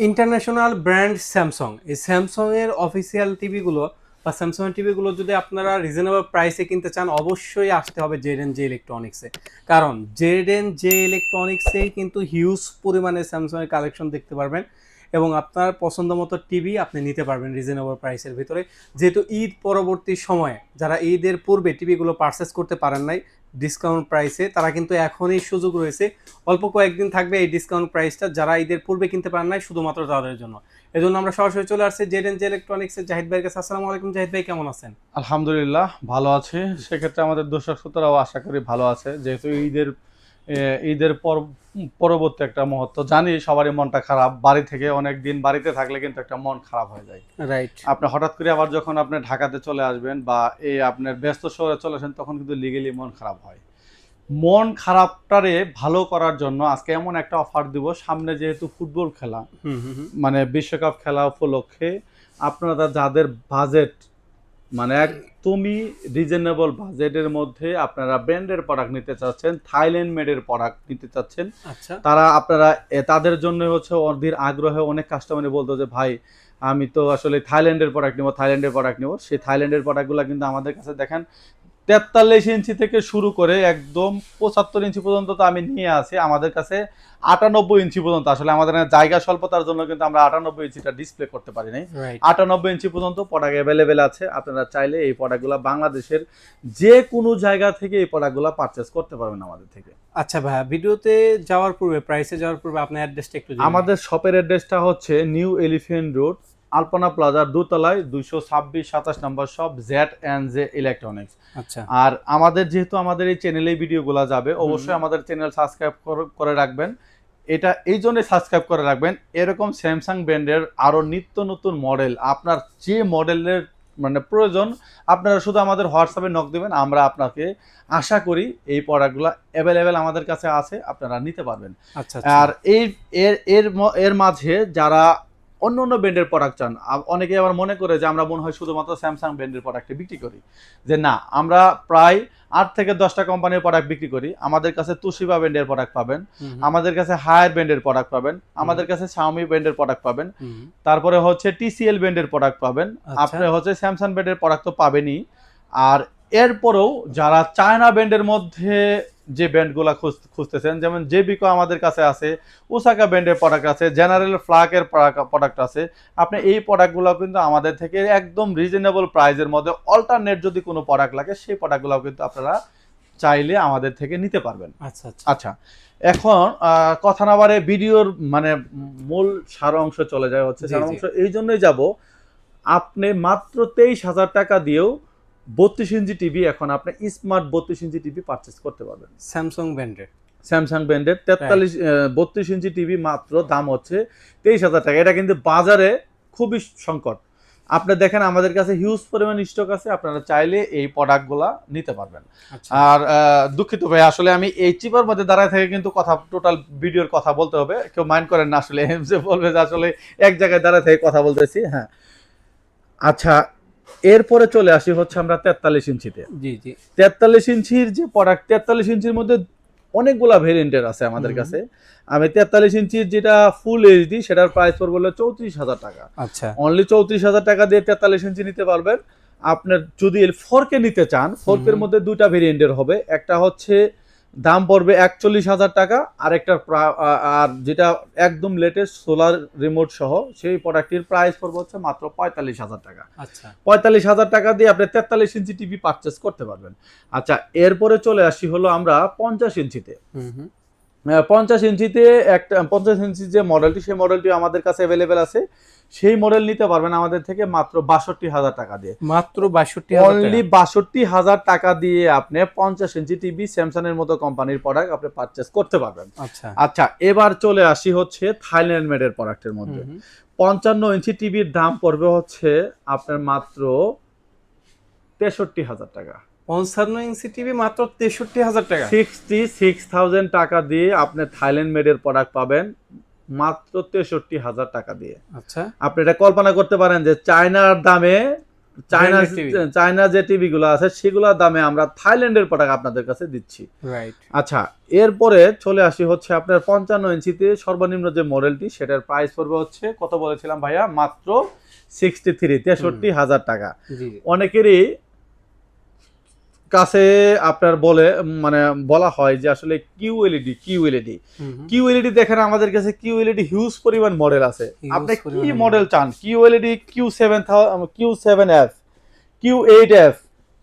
International brand Samsung, এই Samsung এর official টিভিগুলো বা স্যামসাং এর টিভিগুলো যদি আপনারা রিজনেবল প্রাইসে কিনতে চান, অবশ্যই আসতে হবে জেড এন জে ইলেকট্রনিক্সে। কারণ জেড এন জে ইলেকট্রনিক্সেই কিন্তু হিউজ পরিমাণে স্যামসাং এর কালেকশন দেখতে পারবেন এবং আপনার পছন্দ মতো টিভি আপনি নিতে পারবেন রিজনেবল প্রাইসের ভিতরে। যেহেতু ঈদ পরবর্তী সময়ে যারা ঈদের পূর্বে টিভিগুলো পারচেস করতে পারেন নাই ডিসকাউন্ট প্রাইসে, তারা কিন্তু এখনই সুযোগ রয়েছে। অল্প কয়েকদিন থাকবে এই ডিসকাউন্ট প্রাইসটা, যারা ঈদের পূর্বে কিনতে পারেন নাই শুধুমাত্র তাদের জন্য। এজন্য আমরা সরাসরি চলে আসছি জেড এন জে ইলেকট্রনিক্সের জাহিদ ভাইয়ের কাছে। আসসালামু আলাইকুম জাহিদ ভাই, কেমন আছেন? আলহামদুলিল্লাহ ভালো আছে। সেক্ষেত্রে আমাদের দর্শক শ্রোতারাও আশা করি ভালো আছে। যেহেতু ঈদের পরবর্তী একটা মুহূর্ত, জানি সবারই মনটা খারাপ। বাড়ি থেকে অনেক দিন বাড়িতে থাকলে কিন্তু একটা মন খারাপ হয়ে যায়। রাইট। আপনি হঠাৎ করে আবার যখন আপনি ঢাকাতে চলে আসবেন বা এই আপনার ব্যস্ত শহরে চলে আসেন, তখন কিন্তু লিগেলি মন খারাপ হয়। মন খারাপটারে ভালো করার জন্য আজকে এমন একটা অফার দিব। সামনে যেহেতু ফুটবল খেলা, মানে বিশ্বকাপ খেলা উপলক্ষে আপনারা যাদের বাজেট মানে একদমই রিজনেবল বাজেটের মধ্যে আপনারা ব্র্যান্ডের প্রোডাক্ট নিতে চাচ্ছেন, থাইল্যান্ড মেডের প্রোডাক্ট নিতে চাচ্ছেন, আচ্ছা। তারা আপনারা তাদের জন্য হচ্ছে অধীর আগ্রহে অনেক কাস্টমারই বলতো যে ভাই আমি তো আসলে থাইল্যান্ডের প্রোডাক্ট নেবো। সেই থাইল্যান্ডের প্রোডাক্টগুলো কিন্তু আমাদের কাছে দেখেন 43 ইঞ্চি থেকে শুরু করে একদম 75 ইঞ্চি পর্যন্ত তো আমি নিয়ে আসি। আমাদের কাছে 98 ইঞ্চি পর্যন্ত, আসলে আমাদের জায়গা স্বল্পতার জন্য কিন্তু আমরা 98 ইঞ্চিটা ডিসপ্লে করতে পারি নাই। 98 ইঞ্চি পর্যন্ত প্রোডাক্ট অ্যাভেলেবেল আছে। আপনারা চাইলে এই প্রোডাক্টগুলো বাংলাদেশের যে কোনো জায়গা থেকে এই প্রোডাক্টগুলো পারচেস করতে পারবেন আমাদের থেকে। আচ্ছা ভাইয়া, ভিডিওতে যাওয়ার পূর্বে, প্রাইসে যাওয়ার পূর্বে আপনার অ্যাড্রেসটা একটু জেনে নিই। আমাদের শপের অ্যাড্রেসটা হচ্ছে নিউ এলিফ্যান্ট রোড, আলপনা প্লাজার দোতলায় 226-27 number shop, Z and J electronics. আচ্ছা। আর যেহেতু আমাদের এই চ্যানেলে ভিডিওগুলো যাবে, অবশ্যই আমাদের চ্যানেল সাবস্ক্রাইব করে রাখবেন। এটা এই জন্য সাবস্ক্রাইব করে রাখবেন, এরকম স্যামসাং ব্র্যান্ডের আরো নিত্য নতুন মডেল, আপনার যে মডেলের মানে প্রয়োজন, আপনারা শুধু আমাদের হোয়াটসঅ্যাপে নক দেবেন, আমরা আপনাকে আশা করি এই প্রোডাক্টগুলো অ্যাভেলেবেল আমাদের কাছে আছে, আপনারা নিতে পারবেন। আচ্ছা আচ্ছা। আর এই এর এর এর মাঝে যারা অন্য অন্য ব্র্যান্ডের প্রোডাক্ট চান, অনেকে আবার মনে করে যে আমরা মনে হয় শুধুমাত্র স্যামসাং ব্র্যান্ডের প্রোডাক্টে বিক্রি করি, যে না, আমরা প্রায় 8 থেকে 10টা কোম্পানির প্রোডাক্ট বিক্রি করি। আমাদের কাছে তুশিবা ব্র্যান্ডের প্রোডাক্ট পাবেন, আমাদের কাছে হায়ার ব্র্যান্ডের প্রোডাক্ট পাবেন, আমাদের কাছে শাওমি ব্র্যান্ডের প্রোডাক্ট পাবেন, তারপরে হচ্ছে টিসিএল ব্র্যান্ডের প্রোডাক্ট পাবেন, আপনি হচ্ছে স্যামসাং ব্র্যান্ডের প্রোডাক্ট তো পাবেনই। আর এরপরেও যারা চায়না ব্র্যান্ডের মধ্যে যে ব্র্যান্ডগুলো খুঁজতেছেন, যেমন জেবিকো আমাদের কাছে আছে, ওসাকা ব্র্যান্ডের প্রোডাক্ট আছে, জেনারেল ফ্লাকের প্রোডাক্ট আছে। আপনি এই প্রোডাক্টগুলো কিন্তু আমাদের থেকে একদম রিজনেবল প্রাইসের মধ্যে, অল্টারনেট যদি কোনো প্রোডাক্ট লাগে সেই প্রোডাক্টগুলো কিন্তু আপনারা চাইলে আমাদের থেকে নিতে পারবেন। আচ্ছা আচ্ছা। আচ্ছা, এখন কথা না বাড়ে ভিডিওর মানে মূল সার অংশ চলে যায়। হচ্ছে সার অংশ এই জন্যই যাব, আপনি মাত্র 23,000 টাকা দিয়েও 32 ইঞ্চি টিভি, এখন আপনি স্মার্ট 32 ইঞ্চি টিভি পারচেস করতে পারবেন স্যামসাং ব্র্যান্ডের। স্যামসাং ব্র্যান্ডের 32 ইঞ্চি টিভি মাত্র দাম হচ্ছে 23,000 টাকা। এটা কিন্তু বাজারে খুবই সংকট। আপনি দেখেন আমাদের কাছে হিউজ পরিমাণ স্টক আছে, আপনারা চাইলে এই প্রোডাক্টগুলা নিতে পারবেন। আর দুঃখিত ভাই, আসলে আমি এই চিপার মধ্যে দাঁড়ায় থেকে কিন্তু কথা, টোটাল ভিডিওর কথা বলতে হবে, কেউ মাইন্ড করেন না আসলে, যে বলবে যে আসলে এক জায়গায় দাঁড়ায় থেকে কথা বলতেছি। হ্যাঁ, আচ্ছা, এরপরে চলে আসি হচ্ছে আমরা 43 ইঞ্চিতে। জি জি। 43 ইঞ্চির যে প্রোডাক্ট, 43 ইঞ্চির মধ্যে অনেকগুলা ভেরিয়েন্টের আছে আমাদের কাছে। আমি 43 ইঞ্চির যেটা ফুল এইচডি, সেটার প্রাইস পড়বে হলো 34,000 টাকা। আচ্ছা। অনলি 34,000 টাকা দিয়ে 43 ইঞ্চি নিতে পারবেন। আপনার যদি 4K নিতে চান, 4K এর মধ্যে দুইটা ভেরিয়েন্টের হবে, একটা হচ্ছে দাম পড়বে 41,000 টাকা, আর একটা আর যেটা একদম লেটেস্ট সোলার রিমোট সহ, সেই প্রোডাক্টটির প্রাইস পড়বে হচ্ছে মাত্র 45,000 টাকা। আচ্ছা। 45,000 টাকা দিয়ে আপনি 43 ইঞ্চি টিভি পারচেস করতে পারবেন। আচ্ছা, এরপরে চলে আসি হলো আমরা 50 ইঞ্চিতে। 50 ইঞ্চিতে একটা 50 ইঞ্চি যে মডেলটি, সেই মডেলটি আমাদের কাছে অ্যাভেলেবেল আছে। সেই মডেল নিতে পারবেন আমাদের থেকে মাত্র 62,000 টাকা দিয়ে। মাত্র 62,000 অনলি 62,000 টাকা দিয়ে আপনি 50 ইঞ্চি টিভি স্যামসাং এর মতো কোম্পানির প্রোডাক্ট আপনি পারচেস করতে পারবেন। আচ্ছা। আচ্ছা, এবার চলে আসি হচ্ছে থাইল্যান্ড মেডের প্রোডাক্টের মধ্যে। 55 ইঞ্চি টিভির দাম পড়বে হচ্ছে আপনার মাত্র 63,000 টাকা। 55 ইঞ্চি টিভি মাত্র 63,000 টাকা। 66,000 টাকা দিয়ে আপনি থাইল্যান্ড মেডের প্রোডাক্ট পাবেন মাত্র 63,000 টাকা দিয়ে। আচ্ছা। আপনি এটা কল্পনা করতে পারেন যে চায়নার দামে চায়না যে টিভি গুলো আছে সেগুলোর দামে আমরা থাইল্যান্ডের প্রোডাক্ট আপনাদের কাছে দিচ্ছি। রাইট। আচ্ছা, এরপরে চলে আসি হচ্ছে আপনার 55 ইঞ্চিতে সর্বনিম্ন যে মডেলটি, সেটার প্রাইস পড়বে হচ্ছে কত বলেছিলাম ভাইয়া, মাত্র 63,হাজার টাকা। অনেকেরই কাছে আপনার মানে বলা হয় যে আসলে কিউএলইডি দেখেন আমাদের কাছে কিউএলইডি হিউজ পরিমাণ মডেল আছে। আপনি কি মডেল চান? কিউএলইডি Q7F, Q8F,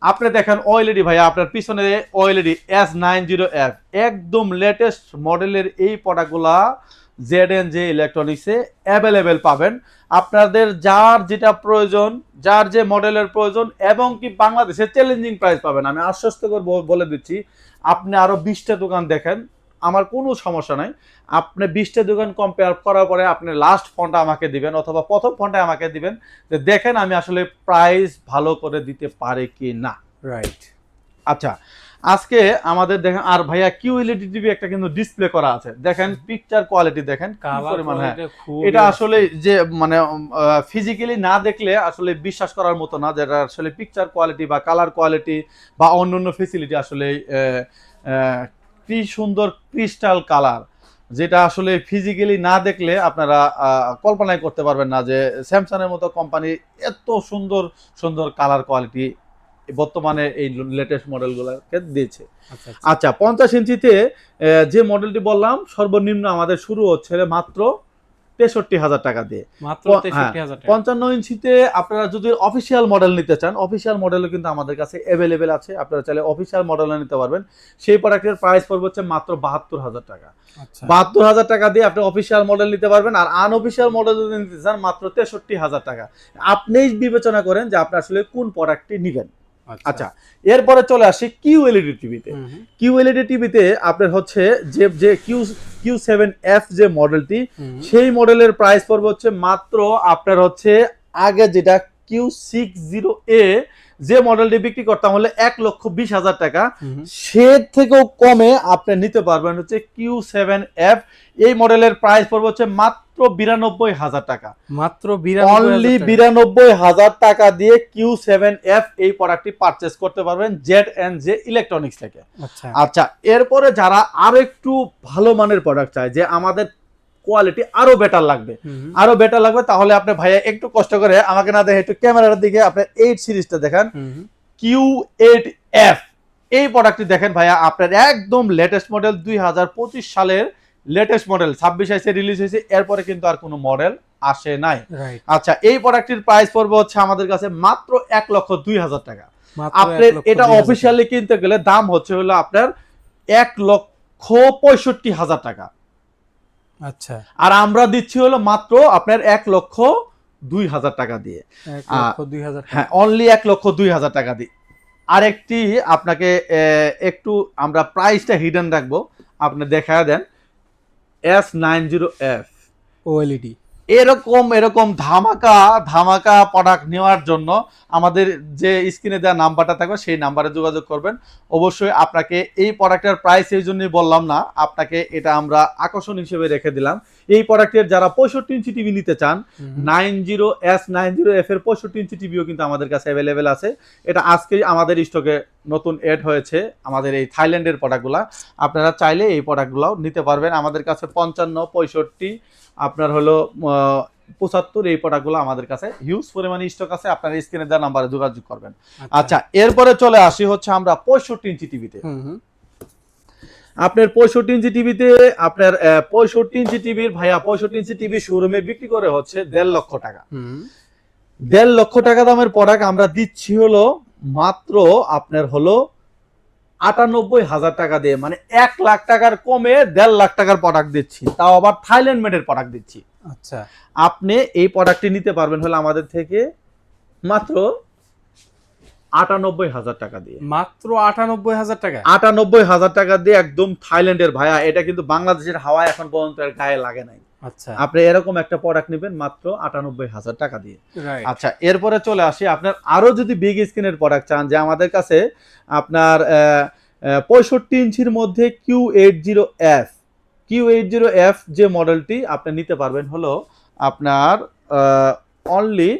আপনি দেখেন ওএলইডি ভাইয়া, আপনার পিছনে ওএলইডি S90F, একদম লেটেস্ট মডেলের এই প্রোডাক্টগুলা Z&J ইলেকট্রনিক্সে অ্যাভেলেবেল পাবেন। আপনাদের যার যেটা প্রয়োজন, যার যে মডেলের প্রয়োজন, এবং কি বাংলাদেশে চ্যালেঞ্জিং প্রাইস পাবেন। আমি আশ্বস্ত করে বলে দিচ্ছি, আপনি আরো 20টা দোকান দেখেন, আমার কোনো সমস্যা নাই। আপনি 20টা দোকান কম্পেয়ার করার পরে আপনি লাস্ট ফোনটা আমাকে দিবেন অথবা প্রথম ফোনটা আমাকে দিবেন, যে দেখেন আমি আসলে প্রাইস ভালো করে দিতে পারি কি না। রাইট। আচ্ছা, আজকে আমাদের দেখেন, আর ভাইয়া কিউএলইডি টিভি একটা কিন্তু ডিসপ্লে করা আছে, দেখেন পিকচার কোয়ালিটি দেখেন কি পরিমাণ। হ্যাঁ, এটা আসলে যে মানে ফিজিক্যালি না দেখলে আসলে বিশ্বাস করার মতো না, যেটা আসলে পিকচার কোয়ালিটি বা কালার কোয়ালিটি বা অন্যান্য ফেসিলিটি আসলে কি সুন্দর ক্রিস্টাল কালার, যেটা আসলে ফিজিক্যালি না দেখলে আপনারা কল্পনাই করতে পারবেন না যে স্যামসাং এর মতো কোম্পানি এত সুন্দর সুন্দর কালার কোয়ালিটি বর্তমানে এই লেটেস্ট মডেলগুলোকে দিয়েছে। আচ্ছা, 50 ইঞ্চিতে যে মডেলটি বললাম সর্বনিম্ন আমাদের শুরু হচ্ছে মাত্র 63,000 টাকা দিয়ে। মাত্র 63,000 টাকা। 55 ইঞ্চিতে আপনারা যদি অফিসিয়াল মডেল নিতে চান, অফিসিয়াল মডেলও কিন্তু আমাদের কাছে অ্যাভেলেবেল আছে, আপনারা চাইলে অফিসিয়াল মডেলও নিতে পারবেন। সেই প্রোডাক্টের প্রাইস পড়বে হচ্ছে মাত্র 72,000 টাকা। 72,000 টাকা দিয়ে আপনি অফিসিয়াল মডেল নিতে পারবেন। আর আনঅফিসিয়াল মডেল যদি নিতে চান মাত্র 63,000 টাকা। আপনিই বিবেচনা করেন যে আপনি আসলে কোন প্রোডাক্টটি নেবেন। আচ্ছা, এরপরে চলে আসি কিউএলইডি টিভিতে। কিউএলইডি টিভিতে আপনার হচ্ছে যে Q7F যে মডেলটি, সেই মডেলের প্রাইস পড়বে হচ্ছে মাত্র আপনার হচ্ছে আগে যেটা Q60A যে মডেলটি বিক্রি করতাম হলে 1,20,000 টাকা, সে থেকেও কমে আপনি নিতে পারবেন হচ্ছে Q7F। এই মডেলের প্রাইস পড়বে হচ্ছে মাত্র 92,000 টাকা। মাত্র অনলি 92,000 টাকা দিয়ে Q7F এই প্রোডাক্টটি পারচেজ করতে পারবেন Z&J ইলেকট্রনিক্স থেকে। আচ্ছা, এরপরে যারা আরো একটু ভালো মানের প্রোডাক্ট চায়, যে আমাদের কোয়ালিটি আরো বেটার লাগবে, তাহলে আপনি ভাইয়া একটু কষ্ট করে আমাকে না দেখে একটু ক্যামেরার দিকে আপনি 8 সিরিজটা দেখেন, Q8F। এই প্রোডাক্টটি দেখেন ভাইয়া, আপনার একদম লেটেস্ট মডেল, 2025 সালের লেটেস্ট মডেল, 26 রিলিজ হয়েছে, এরপরে কিন্তু আর কোনো মডেল আসে নাই। আচ্ছা, এই প্রোডাক্টটির প্রাইস পড়বে হচ্ছে আমাদের কাছে মাত্র 1,02,000 টাকা। আপনার এটা অফিসিয়ালি কিনতে গেলে দাম হচ্ছে হলো আপনার 1,65,000 টাকা। আচ্ছা, আর আমরা দিচ্ছি হলো মাত্র আপনার 1,02,000 টাকা দিয়ে। হ্যাঁ, অনলি 1,02,000 টাকা দিয়ে। আরেকটি আপনাকে একটু আমরা প্রাইসটা হিডেন রাখবো, আপনি দেখা দেন S90F ওএলইডি। এরকম ধামাকা প্রোডাক্ট নেওয়ার জন্য আমাদের যে স্ক্রিনে দেওয়া নাম্বারটা থাকবে সেই নাম্বারে যোগাযোগ করবেন। অবশ্যই আপনাকে এই প্রোডাক্টের প্রাইস এই জন্যই বললাম না, আপনাকে এটা আমরা আকর্ষণ হিসেবে রেখে দিলাম। এই প্রোডাক্টের যারা 65 ইঞ্চি টিভি নিতে চান, S90F এর 65 ইঞ্চি টিভিও কিন্তু আমাদের কাছে অ্যাভেলেবেল আছে। এটা আজকেই আমাদের স্টকে নতুন এড হয়েছে, আমাদের এই থাইল্যান্ডের প্রোডাক্টগুলো। আপনারা চাইলে এই প্রোডাক্টগুলোও নিতে পারবেন। আমাদের কাছে 55, 65, আপনার হলো 75 এই প্রোডাক্টগুলো আমাদের কাছে হিউজ পরিমাণে স্টক আছে। আপনার স্ক্রিনে দেওয়া নাম্বারে যোগাযোগ করবেন। আচ্ছা, এরপরে চলে আসি হচ্ছে আমরা 65 ইঞ্চি টিভিতে। আপনার 65 ইঞ্চি টিভিতে আপনার 65 ইঞ্চি টিভির ভাইয়া 65 ইঞ্চি টিভি শোরুমে বিক্রি করে হচ্ছে 1.5 লক্ষ টাকা। 1.5 লক্ষ টাকা দামের প্রোডাক্ট আমরা দিচ্ছি হলো মাত্র আপনার হলো 98,000 টাকা দিয়ে, মানে 1 লাখ টাকার কমে 1.5 লাখ টাকার প্রোডাক্ট দিচ্ছি, তাও আবার থাইল্যান্ড মেডের প্রোডাক্ট দিচ্ছি। আচ্ছা, আপনি এই প্রোডাক্টটি নিতে পারবেন হলো আমাদের থেকে মাত্র 98,000 টাকা দিয়ে। মাত্র 98,000 টাকা। 98,000 টাকা দিয়ে একদম থাইল্যান্ডের ভাইয়া, এটা কিন্তু বাংলাদেশের হাওয়া এখন পর্যন্ত এর গায়ে লাগে নাই। আচ্ছা, আপনি এরকম একটা প্রোডাক্ট নেবেন মাত্র 98,000 টাকা দিয়ে। আচ্ছা, এরপরে চলে আসি, আপনার আরো যদি বিগ স্ক্রিনের প্রোডাক্ট চান, যে আমাদের কাছে আপনার 65 ইঞ্চির মধ্যে Q80F যে মডেলটি আপনি নিতে পারবেন হলো আপনার অনলি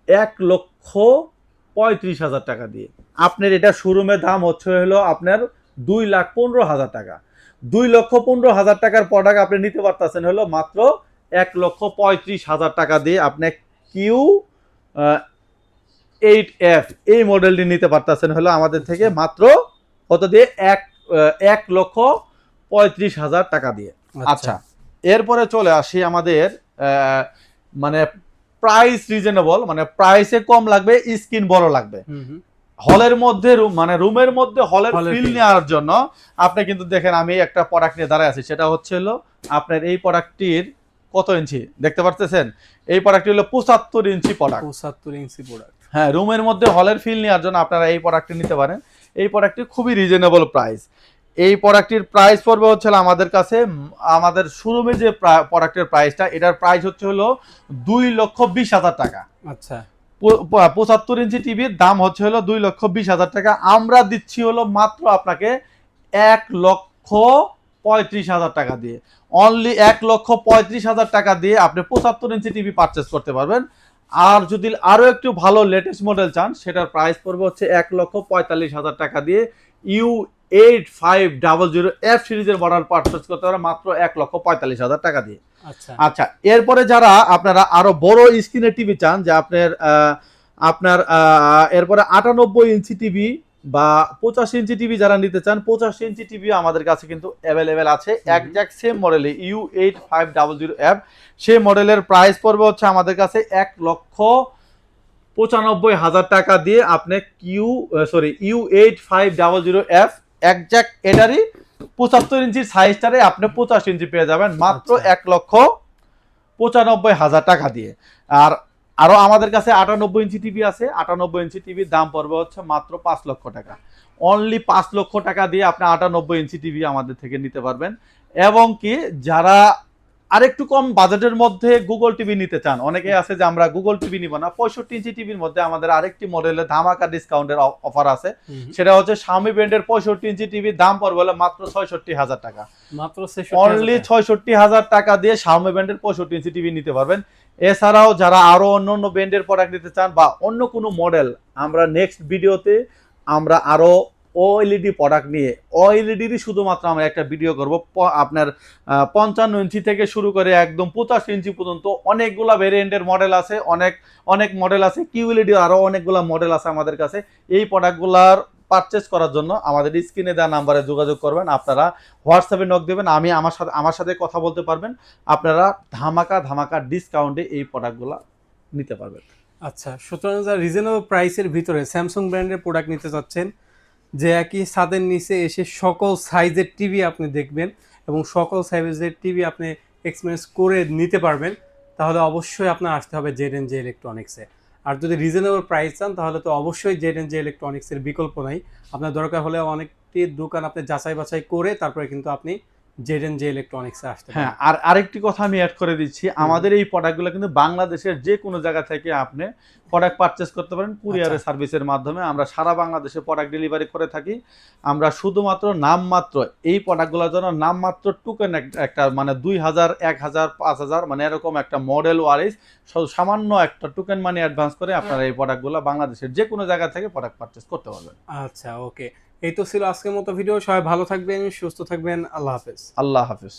1,65,000 35,000 টাকা দিয়ে। আপনার এটা শোরুমের দাম হচ্ছে হলো আপনার 2,15,000 টাকা। 2,15,000 টাকার প্রোডাক্ট আপনি নিতে পারতেছেন হলো মাত্র 1,35,000 টাকা দিয়ে। আপনি কিউ 8F এই মডেলটি নিতে পারতেছেন হলো আমাদের থেকে মাত্র কত দিয়ে 1,35,000 টাকা দিয়ে। আচ্ছা, এরপরে চলে আসি আমাদের মানে প্রাইস রিজনেবল, মানে প্রাইসে কম লাগবে, স্ক্রিন বড় লাগবে। হলের মধ্যে মানে রুমের মধ্যে হলের ফিল নেওয়ার জন্য আপনি কিন্তু দেখেন আমি একটা প্রোডাক্ট নিয়ে দাঁড়ায় আছি, সেটা হচ্ছে হলো আপনার এই প্রোডাক্টটির কত ইঞ্চি দেখতে পারতেছেন? এই প্রোডাক্টটি হলো 75 ইঞ্চি প্রোডাক্ট। 75 ইঞ্চি প্রোডাক্ট। হ্যাঁ, রুমের মধ্যে হলের ফিল নেওয়ার জন্য আপনারা এই প্রোডাক্টটি নিতে পারেন। এই প্রোডাক্টটি খুবই রিজনেবল প্রাইস। এই প্রোডাক্টটির প্রাইস পড়বে হচ্ছে আমাদের কাছে, আমাদের শোরুমে যে প্রোডাক্টের প্রাইসটা, এটার প্রাইস হচ্ছে হলো 2,20,000 টাকা। আচ্ছা, 75 ইঞ্চি টিভির দাম হচ্ছে হলো 2,20,000 টাকা। আমরা দিচ্ছি হলো মাত্র আপনাকে 1,35,000 টাকা দিয়ে। অনলি 1,35,000 টাকা দিয়ে আপনি 75 ইঞ্চি টিভি পারচেস করতে পারবেন। আর যদি আরো একটু ভালো লেটেস্ট মডেল চান, সেটার প্রাইস পড়বে হচ্ছে 1,45,000 টাকা দিয়ে। U8500F সিরিজের মডেল পারচেস করতে পারবেন মাত্র 1,45,000 টাকা দিয়ে। আচ্ছা, এরপরে যারা আপনারা আরো বড় স্ক্রিনের টিভি চান, যে আপনার এরপরে 98 ইঞ্চি টিভি বা 85 ইঞ্চি টিভি যারা নিতে চান, 85 ইঞ্চি টিভি আমাদের কাছে কিন্তু অ্যাভেলেবেল আছে। একজ্যাক্ট সেম মডেলে U8500F, সেই মডেলের প্রাইস পড়বে হচ্ছে আমাদের কাছে 1,95,000 টাকা দিয়ে। আপনি U8500F একজ্যাক্ট এটারই 75 ইঞ্চির সাইজটারে আপনি 85 ইঞ্চি পেয়ে যাবেন মাত্র 1,95,000 টাকা দিয়ে। আর আরো আমাদের কাছে 98 ইঞ্চি টিভি আছে। 98 ইঞ্চি টিভির দাম পড়বে হচ্ছে মাত্র 5 লক্ষ টাকা। অনলি 5 লক্ষ টাকা দিয়ে আপনি 98 ইঞ্চি টিভি আমাদের থেকে নিতে পারবেন। এবং কি যারা আরেকটু কম বাজেটের মধ্যে গুগল টিভি নিতে চান, অনেকে আছে যে আমরা গুগল টিভি নিব না, 65 ইঞ্চি টিভির মধ্যে আমাদের আরেকটি মডেলের ধামাকা ডিসকাউন্টের অফার আছে। সেটা হচ্ছে Xiaomi ব্র্যান্ডের 65 ইঞ্চি টিভি, দাম পড়বে হলো মাত্র 66,000 টাকা। মাত্র অনলি 66,000 টাকা দিয়ে Xiaomi ব্র্যান্ডের 65 ইঞ্চি টিভি নিতে পারবেন। এছাড়াও যারা আরো অন্য ব্র্যান্ডের প্রোডাক্ট নিতে চান বা অন্য কোনো মডেল, আমরা নেক্সট ভিডিওতে আমরা আরো ওএলইডি প্রোডাক্ট নিয়ে, ওএলইডিরই শুধুমাত্র আমরা একটা ভিডিও করব। আপনার 55 ইঞ্চি থেকে শুরু করে একদম 85 ইঞ্চি পর্যন্ত অনেকগুলা ভেরিয়েন্টের মডেল আছে, অনেক মডেল আছে। কিউএলইডি আরো অনেকগুলা মডেল আছে আমাদের কাছে। এই প্রোডাক্টগুলার পারচেস করার জন্য আমাদের স্ক্রিনে দেওয়া নাম্বারে যোগাযোগ করবেন। আপনারা হোয়াটসঅ্যাপে নক দেবেন, আমি আমার সাথে কথা বলতে পারবেন। আপনারা ধামাকা ডিসকাউন্টে এই প্রোডাক্টগুলো নিতে পারবেন। আচ্ছা, সুতরাং যারা রিজনেবল প্রাইসের ভিতরে স্যামসাং ব্র্যান্ডের প্রোডাক্ট নিতে চাচ্ছেন, যে একই ছাদের নিচে এসে সকল সাইজের টিভি আপনি দেখবেন এবং সকল সাইজের টিভি আপনি এক্সপিরিয়েন্স করে নিতে পারবেন, তাহলে অবশ্যই আপনার আসতে হবে জেড&জে ইলেকট্রনিক্সে। আর যদি রিজনেবল প্রাইস চান, তাহলে তো অবশ্যই জেড&জে ইলেকট্রনিক্সের বিকল্প নাই। আপনার দরকার হলে অনেকটি দোকান আপনি যাচাই বাছাই করে তারপরে কিন্তু আপনি জেড&জে ইলেকট্রনিক্সে আসতে হ্যাঁ, পারেন। আর আরেকটি কথা আমি অ্যাড করে দিচ্ছি, আমাদের এই প্রোডাক্টগুলো কিন্তু বাংলাদেশের যে কোনো জায়গা থেকে আপনি প্রোডাক্ট পারচেস করতে পারেন কুরিয়ারের সার্ভিসের মাধ্যমে। আমরা সারা বাংলাদেশে প্রোডাক্ট ডেলিভারি করে থাকি। আমরা শুধুমাত্র নামমাত্র এই প্রোডাক্টগুলোর জন্য নামমাত্র টোকেন একটা মানে 2,000, 1,000, 5,000 মানে এরকম একটা মডেল ওয়াইজ সামান্য একটা টোকেন মানি অ্যাডভান্স করে আপনারা এই প্রোডাক্টগুলো বাংলাদেশের যে কোনো জায়গা থেকে প্রোডাক্ট পারচেস করতে পারবেন। আচ্ছা, ওকে, এই তো ছিল আজকের মতো ভিডিও। সবাই ভালো থাকবেন, সুস্থ থাকবেন। আল্লাহ হাফেজ। আল্লাহ হাফেজ।